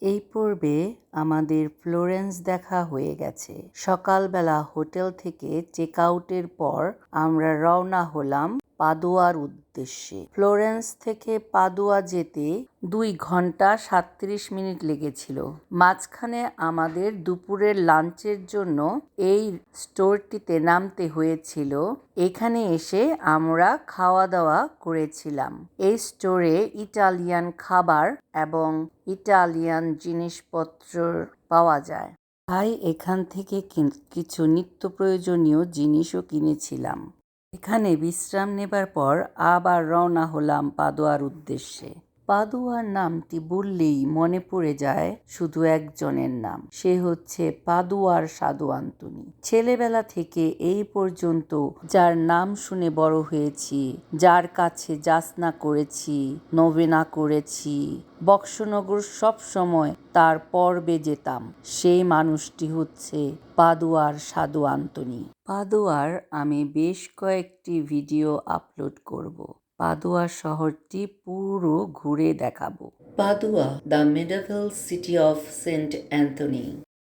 এই পর্বে আমাদের ফ্লোরেন্স দেখা হয়ে গেছে। সকালবেলা হোটেল থেকে চেক আউটের পর আমরা রওনা হলাম পাদুয়ার উদ্দেশ্যে। ফ্লোরেন্স থেকে পাদুয়া যেতে 2 ঘন্টা 37 মিনিট লেগেছিল। মাঝখানে আমাদের দুপুরের লাঞ্চের জন্য এই স্টোরটিতে নামতে হয়েছিল। এখানে এসে আমরা খাওয়া দাওয়া করেছিলাম। এই স্টোরে ইটালিয়ান খাবার এবং ইটালিয়ান জিনিসপত্র পাওয়া যায়। তাই এখান থেকে কিছু নিত্য প্রয়োজনীয় জিনিসও কিনেছিলাম। এখানে বিশ্রাম নেবার পর আবার রওনা হলাম পাদুয়ার উদ্দেশ্যে। পাদুয়ার নামটি বললেই মনে পড়ে যায় শুধু একজনের নাম, সে হচ্ছে পাদুয়ার সাধু আন্তোনি। ছেলেবেলা থেকে এই পর্যন্ত যার নাম শুনে বড় হয়েছি, যার কাছে যাচনা করেছি, নভেনা করেছি, বক্সনগর সব সময় তার পর্বে যেতাম, সেই মানুষটি হচ্ছে পাদুয়ার সাধু আন্তোনি। পাদুয়ার আমি বেশ কয়েকটি ভিডিও আপলোড করব। পাদুয়া শহরটি পুরো ঘুরে দেখাবো। Padua, the medieval city of Saint Anthony.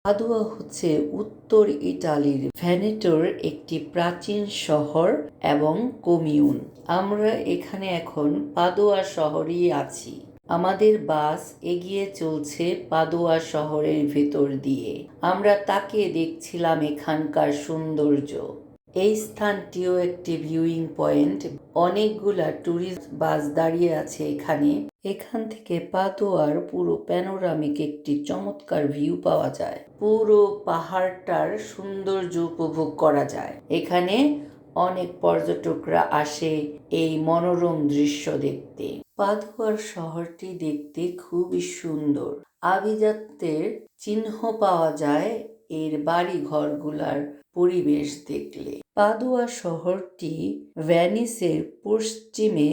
Padua হচ্ছে উত্তর ইটালির ভেনেটোর একটি প্রাচীন শহর এবং কমিউন। আমরা এখানে এখন পাদুয়া শহরেই আছি। আমাদের বাস এগিয়ে চলছে পাদুয়া শহরের ভেতর দিয়ে। আমরা তাকিয়ে দেখছিলাম এখানকার সৌন্দর্য। এই স্থানটিও একটি ভিউইং পয়েন্ট। অনেকগুলা ট্যুরিস্ট বাস দাঁড়িয়ে আছে এখানে। এখান থেকে পাদুয়ার পুরো প্যানোরামিক একটি চমৎকার ভিউ পাওয়া যায়। পুরো পাহাড়টার সৌন্দর্য উপভোগ করা যায়। এখানে অনেক পর্যটকরা আসে এই মনোরম দৃশ্য দেখতে। পাদুয়ার শহরটি দেখতে খুবই সুন্দর। আভিজাত্যের চিহ্ন পাওয়া যায় এর বাড়ি ঘরগুলার পরিবেশ দেখলে। পাদুয়া শহরটি ভেনিসের পশ্চিমে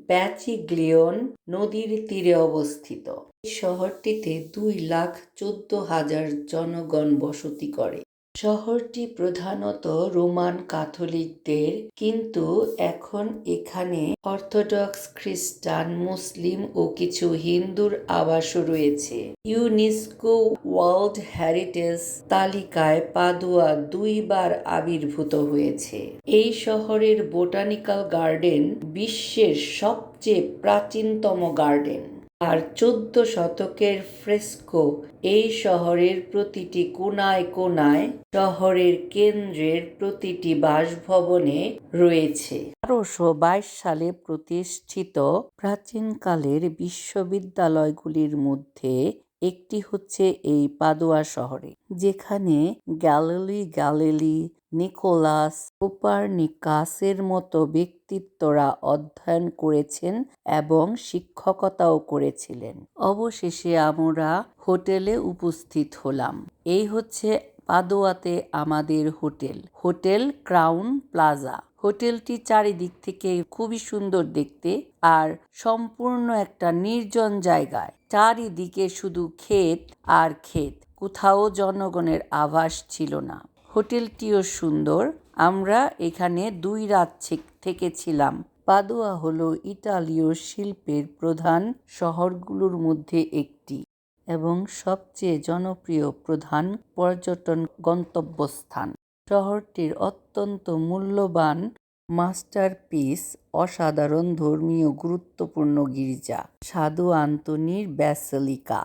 ব্যাচিগ্লিয়ন নদীর তীরে অবস্থিত। এই শহরটিতে 2,14,000 জনগণ বসতি করে। শহরটি প্রধানত রোমান ক্যাথলিকদের, কিন্তু এখন এখানে অর্থোডক্স খ্রিস্টান, মুসলিম ও কিছু হিন্দুর আবাসও রয়েছে। ইউনেস্কো ওয়ার্ল্ড হেরিটেজ তালিকায় পাদুয়া 2 বার আবির্ভূত হয়েছে। এই শহরের বোটানিক্যাল গার্ডেন বিশ্বের সবচেয়ে প্রাচীনতম গার্ডেন। আর 14 শতকের ফ্রেস্কো এই শহরের প্রতিটি কোণায় কোণায়, শহরের কেন্দ্রের প্রতিটি বাসভবনে রয়েছে। 1222 সালে প্রতিষ্ঠিত প্রাচীনকালের বিশ্ববিদ্যালয়গুলির মধ্যে একটি হচ্ছে এই পাদুয়া শহরে, যেখানে গ্যালিলি, নিকোলাস, কোপারনিকাসের মতো ব্যক্তিত্বরা অধ্যয়ন করেছেন এবং শিক্ষকতাও করেছিলেন। অবশেষে আমরা হোটেলে উপস্থিত হলাম। এই হচ্ছে পাদুয়াতে আমাদের হোটেল ক্রাউন প্লাজা। হোটেলটি চারিদিক থেকে খুবই সুন্দর দেখতে, আর সম্পূর্ণ একটা নির্জন জায়গায়। চারিদিকে শুধু ক্ষেত আর ক্ষেত, কোথাও জনগণের আভাস ছিল না। হোটেলটিও সুন্দর। আমরা এখানে 2 রাত থেকেছিলাম। পাদুয়া হলো ইতালীয় শিল্পের প্রধান শহরগুলোর মধ্যে একটি এবং সবচেয়ে জনপ্রিয় প্রধান পর্যটন গন্তব্যস্থান। শহরটির অত্যন্ত মূল্যবান মাস্টারপিস অসাধারণ ধর্মীয় গুরুত্বপূর্ণ গির্জা, সাধু আন্তোনির ব্যাসিলিকা।